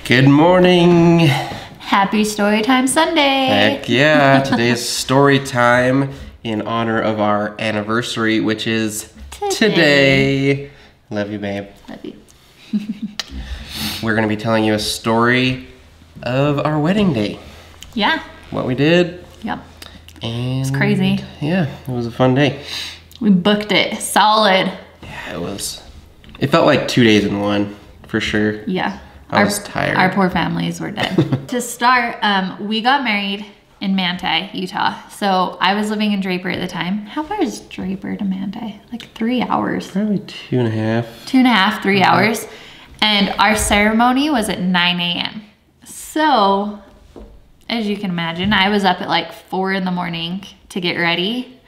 Good morning. Happy Storytime Sunday. Heck yeah, today's story time in honor of our anniversary, which is today. Love you, babe. Love you. We're gonna be telling you a story of our wedding day. Yeah. What we did. Yep. And it's crazy. Yeah, it was a fun day. We booked it solid. Yeah, it was. It felt like 2 days in one, for sure. Yeah. I was tired. Our poor families were dead. To start, we got married in Manti, Utah. So I was living in Draper at the time. How far is Draper to Manti? Like 3 hours. Probably 2.5. 2.5, 3 hours. And our ceremony was at 9 a.m. So, as you can imagine, I was up at like 4 in the morning to get ready.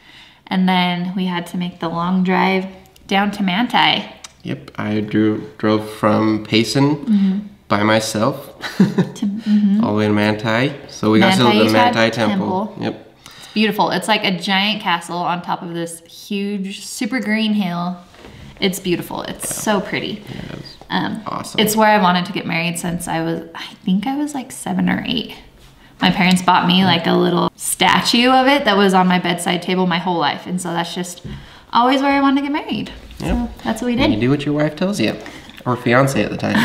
And then we had to make the long drive down to Manti. Yep, I drove from Payson by myself all the way to Manti. So we got to the Manti Temple. Yep. It's beautiful. It's like a giant castle on top of this huge, super green hill. It's beautiful. It's so pretty. Yeah, it was awesome. It's where I wanted to get married since I think I was like 7 or 8. My parents bought me like a little statue of it that was on my bedside table my whole life. And so that's just always where I wanted to get married. Yep. So that's what we did. And you do what your wife tells you. Or fiance at the time.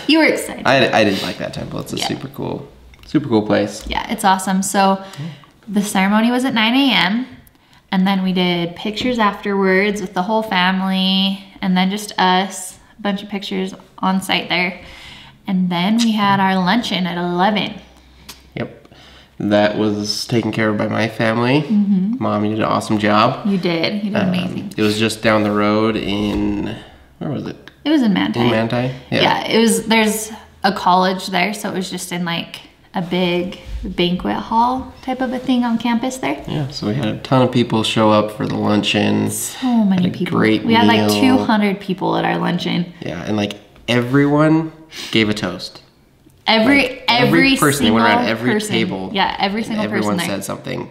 You were excited. I did like that temple. It's a super cool place. Yeah, it's awesome. So the ceremony was at 9 a.m. and then we did pictures afterwards with the whole family and then just us, a bunch of pictures on site there. And then we had our luncheon at 11. Yep. That was taken care of by my family. Mom, you did an awesome job. You did. You did amazing. It was just down the road in, where was it? It was in Manti. In Manti? Yeah, it was, there's a college there, so it was just in like a big banquet hall type of a thing on campus there. Yeah, so we had a ton of people show up for the luncheon. So many people. Great We had like meal. 200 people at our luncheon. Yeah, and like everyone gave a toast. Every person, they went around every table. Yeah, every single everyone person there. said something,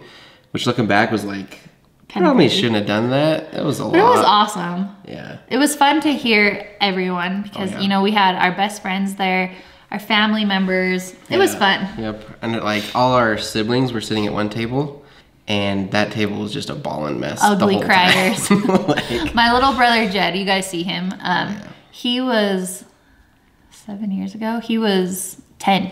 which looking back was like, Kinda probably crazy. shouldn't have done that. That was a lot. But it was awesome. Yeah. It was fun to hear everyone because, you know, we had our best friends there, our family members. It was fun. Yep. And like all our siblings were sitting at one table, and that table was just a ballin' mess. Ugly the whole criers. time. Like, My little brother Jed, you guys see him. He was 7 years ago. He was 10.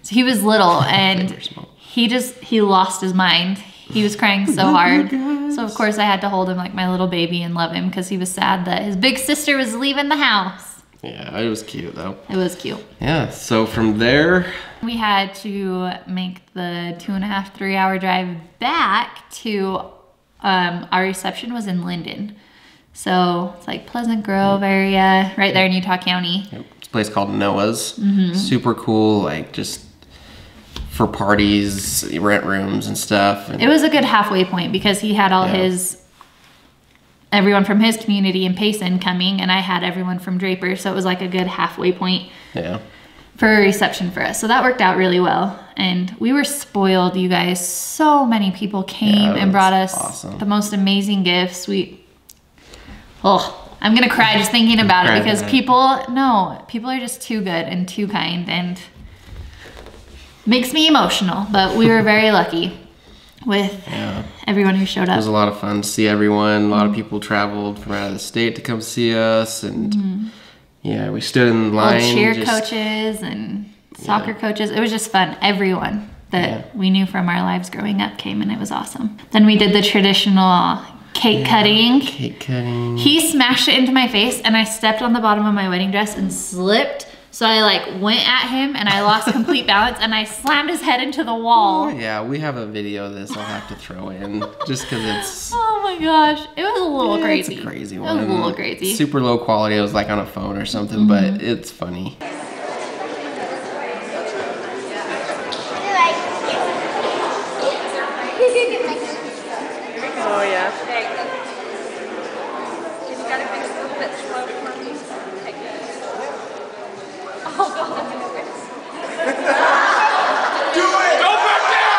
So he was little and he lost his mind. He was crying so hard. So of course I had to hold him like my little baby and love him because he was sad that his big sister was leaving the house. Yeah, it was cute though. It was cute. Yeah, so from there, we had to make the 2.5, 3 hour drive back to, our reception was in Linden. So it's like Pleasant Grove area, right there in Utah County. yep, it's a place called Noah's. Super cool, like just for parties, rent rooms and stuff. And It was a good halfway point because he had all everyone from his community in Payson coming and I had everyone from Draper. So it was like a good halfway point for a reception for us. So that worked out really well. And we were spoiled, you guys. So many people came and brought us the most amazing gifts. I'm gonna cry just thinking about it because people are just too good and too kind and makes me emotional, but we were very lucky with everyone who showed up. It was a lot of fun to see everyone. A lot of people traveled from out of the state to come see us, and yeah, we stood in line. Old cheer coaches and soccer coaches. It was just fun. Everyone that we knew from our lives growing up came, and it was awesome. Then we did the traditional cake cutting. Cake cutting. He smashed it into my face, and I stepped on the bottom of my wedding dress and slipped. So I like went at him and I lost complete balance and I slammed his head into the wall. Oh, yeah, we have a video of this I'll have to throw in just because it's... Oh my gosh, it was a little crazy. It's a crazy one. It was a little crazy. Super low quality. It was like on a phone or something, but it's funny. Oh yeah. You gotta make it a little bit slow for me. Oh god. Do it! Go back down!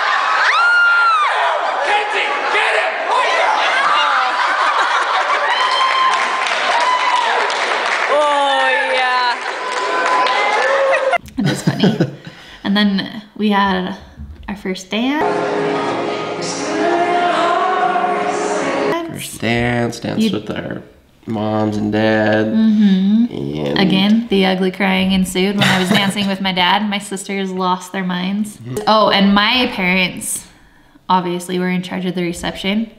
Kenzie, get him! Oh yeah. was funny. And then we had our first dance. First dance with our moms and dad. And again, the ugly crying ensued when I was dancing with my dad. My sisters lost their minds. Oh, and my parents obviously were in charge of the reception.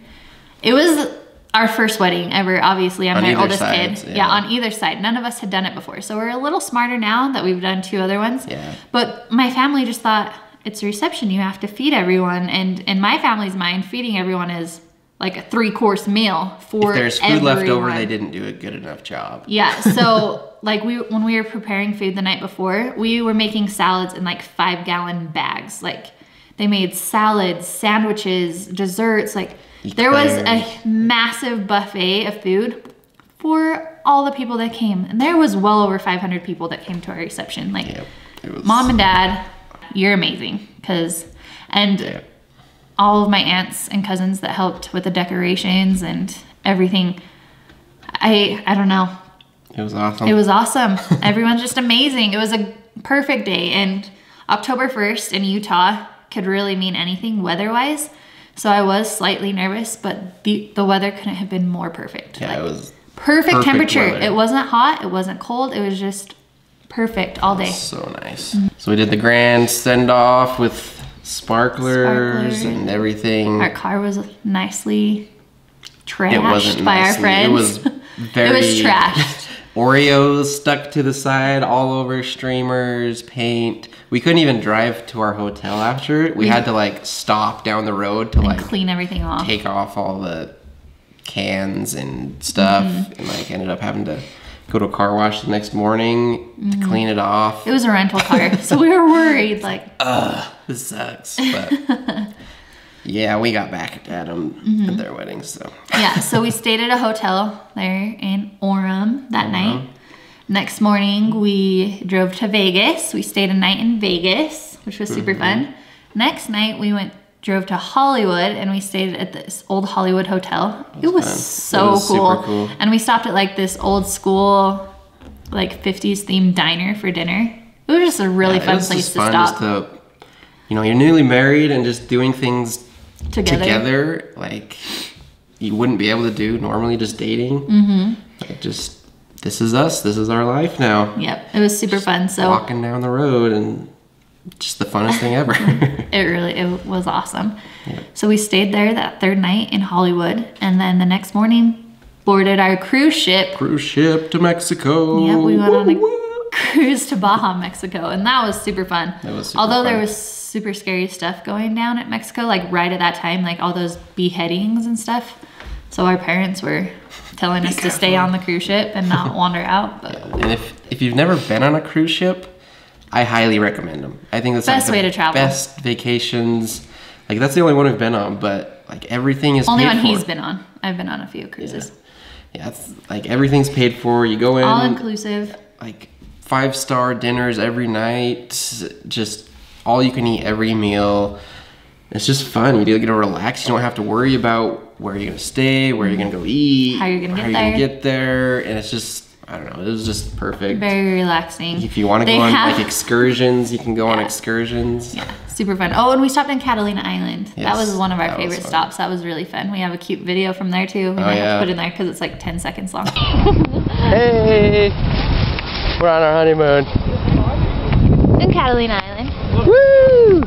It was our first wedding ever. Obviously, I'm their oldest kid. Yeah, on either side. None of us had done it before. So we're a little smarter now that we've done 2 other ones. Yeah. But my family just thought, it's a reception, you have to feed everyone. And in my family's mind, feeding everyone is like a 3-course meal for if there's food everyone. left over, they didn't do a good enough job. Yeah, so like when we were preparing food the night before, we were making salads in like 5-gallon bags. Like they made salads, sandwiches, desserts. Like there was a massive buffet of food for all the people that came. And there was well over 500 people that came to our reception. Like mom and dad, you're amazing. And all of my aunts and cousins that helped with the decorations and everything. I don't know. It was awesome. It was awesome. Everyone's just amazing. It was a perfect day. And October 1st in Utah could really mean anything weather-wise. So I was slightly nervous, but the weather couldn't have been more perfect. Yeah, it was perfect temperature. Weather. It wasn't hot. It wasn't cold. It was just perfect all day. So nice. So we did the grand send-off with sparklers and everything. Our car was nicely trashed by our friends. It was very... It was trashed. Oreos stuck to the side, all over streamers, paint. We couldn't even drive to our hotel after it. We had to like stop down the road to like clean everything off. Take off all the cans and stuff, and like ended up having to go to a car wash the next morning to clean it off. It was a rental car, so we were worried like, this sucks. But yeah, we got back at them at their wedding, so. Yeah, so we stayed at a hotel there in Orem that night. Next morning, we drove to Vegas. We stayed a night in Vegas, which was super fun. Next night, we drove to Hollywood, and we stayed at this old Hollywood hotel. It was so cool. Super cool. And we stopped at like this old school, like 50s themed diner for dinner. It was just a really fun place to stop. Just to, you know, you're newly married and just doing things together like you wouldn't be able to do normally just dating. Like just, this is us. This is our life now. Yep, it was super fun. So walking down the road and just the funnest thing ever. It was awesome. Yep. So we stayed there that 3rd night in Hollywood, and then the next morning boarded our cruise ship. Cruise ship to Mexico. Yep, we went on a cruise to Baja, Mexico, and that was super fun. That was super Although fun. there was super scary stuff going down at Mexico, like right at that time, like all those beheadings and stuff. So our parents were telling us to stay on the cruise ship and not wander out. But and if you've never been on a cruise ship, I highly recommend them. I think that's best like way to travel. Best vacations. Like that's the only one we've been on, but like everything is only paid one for. he's been on. I've been on a few cruises. Yeah, it's like everything's paid for. You go in all inclusive. Like 5-star dinners every night. Just all you can eat every meal. It's just fun. You get to relax. You don't have to worry about where you're gonna stay, where you're gonna go eat, how you're gonna get there, and it's just, I don't know, it was just perfect. Very relaxing. If you want to go on like excursions, you can go on excursions. Yeah, super fun. Oh, and we stopped in Catalina Island. Yes, that was one of our favorite stops. That was really fun. We have a cute video from there too. We might have to put in there because it's like 10 seconds long. Hey, we're on our honeymoon. In Catalina Island. Woo!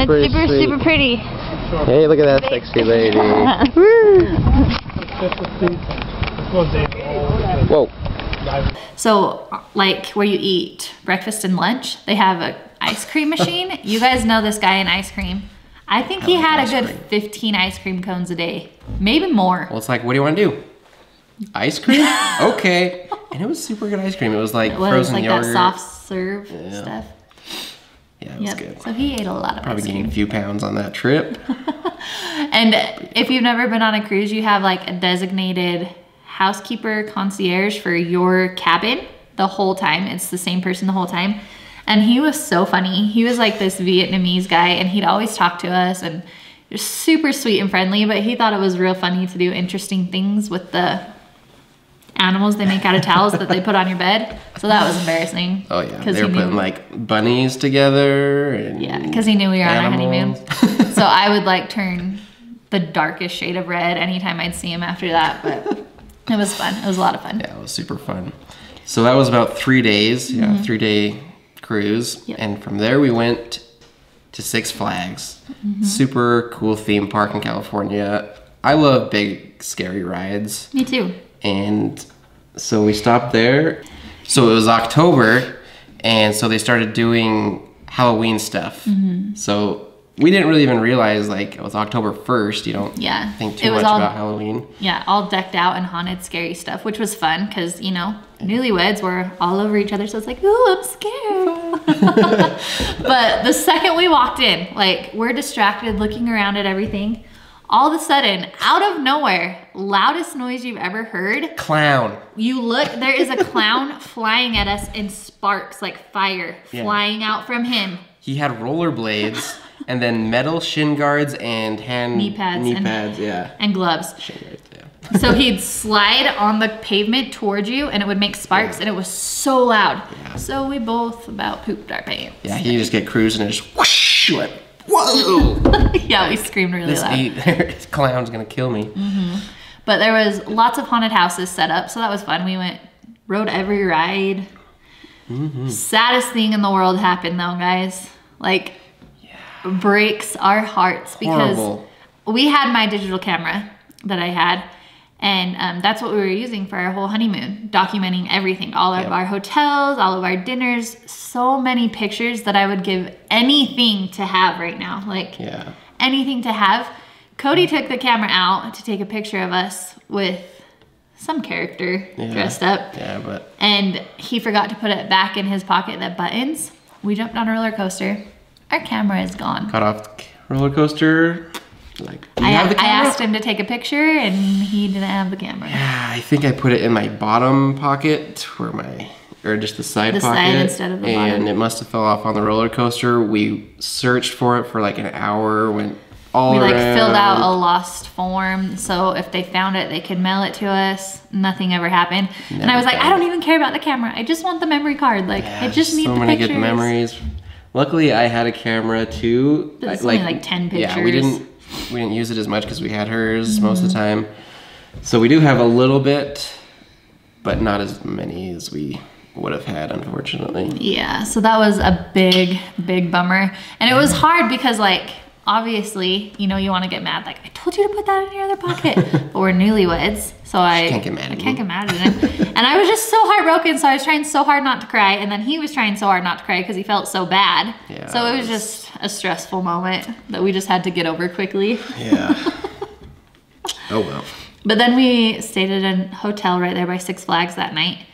It's super pretty. Hey, look at that sexy lady. Whoa. So, like where you eat breakfast and lunch, they have an ice cream machine. You guys know this guy in ice cream. I think he had a good 15 ice cream cones a day, maybe more. Well, it's like, what do you want to do? Ice cream? Okay. And it was super good ice cream. It was like frozen like yogurt. That soft serve stuff. Yeah, it was good. So he ate a lot of Probably ice cream. gained a few pounds on that trip. And if you've never been on a cruise, you have like a designated housekeeper concierge for your cabin the whole time. It's the same person the whole time. And he was so funny. He was like this Vietnamese guy, and he'd always talk to us, and just super sweet and friendly, but he thought it was real funny to do interesting things with the animals they make out of towels that they put on your bed. So that was embarrassing. Oh yeah, they were putting like bunnies together. And yeah, because he knew we were on our honeymoon. So I would like turn the darkest shade of red anytime I'd see him after that. But it was fun. It was a lot of fun. Yeah, it was super fun. So that was about 3 days. Yeah, 3-day cruise. Yep. And from there we went to Six Flags. Super cool theme park in California. I love big, scary rides. Me too. And so we stopped there. So it was October, and so they started doing Halloween stuff. So we didn't really even realize like it was October 1st. You don't think too much about Halloween. Yeah, all decked out and haunted, scary stuff, which was fun because, you know, newlyweds were all over each other. So it's like, ooh, I'm scared. But the second we walked in, like we're distracted looking around at everything. All of a sudden, out of nowhere, loudest noise you've ever heard. Clown. You look, there is a clown flying at us in sparks, like fire, flying out from him. He had rollerblades and then metal shin guards and knee pads, and gloves. Shin guards, yeah. So he'd slide on the pavement towards you and it would make sparks and it was so loud. Yeah. So we both about pooped our pants. Yeah, he just get cruising and just whoosh, went, whoa! Yeah, we screamed really loud. This clown's gonna kill me. But there was lots of haunted houses set up, so that was fun. We rode every ride. Saddest thing in the world happened though, guys. Like, breaks our hearts because we had my digital camera that I had, and that's what we were using for our whole honeymoon, documenting everything, all of our hotels, all of our dinners, so many pictures that I would give anything to have right now, like anything to have. Cody took the camera out to take a picture of us with some character dressed up. And he forgot to put it back in his pocket, the buttons. We jumped on a roller coaster. Our camera is gone. Got off the roller coaster. Like, I asked him to take a picture and he didn't have the camera. Yeah, I think I put it in my bottom pocket or just the side pocket. Side instead of the bottom. And it must have fell off on the roller coaster. We searched for it for like an hour, went all around. We like filled out a lost form, so if they found it, they could mail it to us. Nothing ever happened. And I was like, I don't even care about the camera. I just want the memory card. Like, I just need the pictures. So many good memories. Luckily, I had a camera too. There's only like 10 pictures. Yeah, we didn't use it as much because we had hers most of the time. So we do have a little bit, but not as many as we would have had, unfortunately. Yeah, so that was a big, big bummer. And it was hard because, like, obviously, you know, you want to get mad. Like, I told you to put that in your other pocket. But we're newlyweds, so I can't get mad at him. And I was just so heartbroken, so I was trying so hard not to cry. And then he was trying so hard not to cry because he felt so bad. Yeah, so it was just a stressful moment that we just had to get over quickly. Yeah. Oh, well. But then we stayed at a hotel right there by Six Flags that night.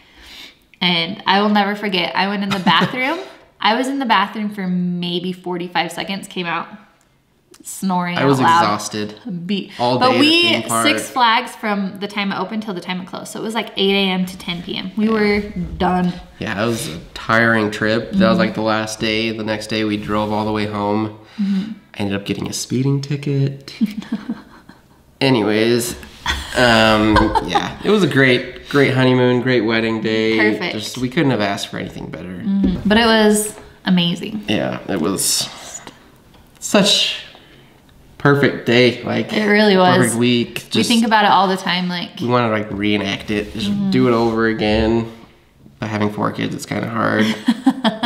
And I will never forget, I went in the bathroom. I was in the bathroom for maybe 45 seconds, came out snoring. I was exhausted. All day. But we, Six Flags from the time it opened till the time it closed. So it was like 8 a.m. to 10 p.m. We were done. Yeah, it was a tiring trip. That was like the last day. The next day we drove all the way home. I ended up getting a speeding ticket. Anyways, yeah, it was a great honeymoon, great wedding day. Perfect. We couldn't have asked for anything better. But it was amazing. Yeah, it was such perfect day. Like, it really was. Perfect week. We think about it all the time. Like, we want to like reenact it, just do it over again. But having 4 kids, it's kind of hard. You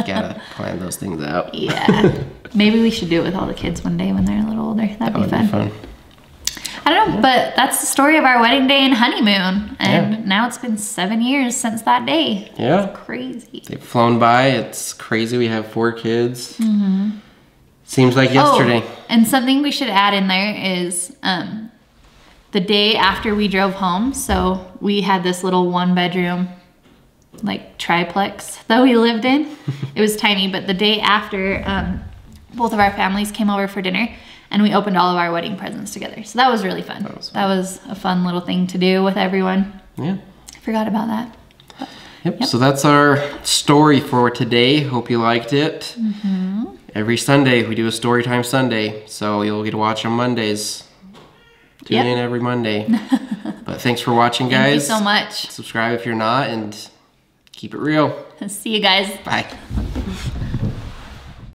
gotta plan those things out. Yeah. Maybe we should do it with all the kids one day when they're a little older. That'd be fun. I don't know, but that's the story of our wedding day and honeymoon. And now it's been 7 years since that day. Yeah. It's crazy. They've flown by. It's crazy. We have 4 kids. Seems like yesterday. Oh, and something we should add in there is the day after we drove home. So we had this little 1-bedroom like triplex that we lived in. It was tiny, but the day after both of our families came over for dinner. And we opened all of our wedding presents together. So that was really fun. That was a fun little thing to do with everyone. Yeah. I forgot about that. Yep. So that's our story for today. Hope you liked it. Every Sunday we do a Storytime Sunday. So you'll get to watch on Mondays. Tune in every Monday. But thanks for watching, guys. Thank you so much. Subscribe if you're not, and keep it real. See you guys. Bye.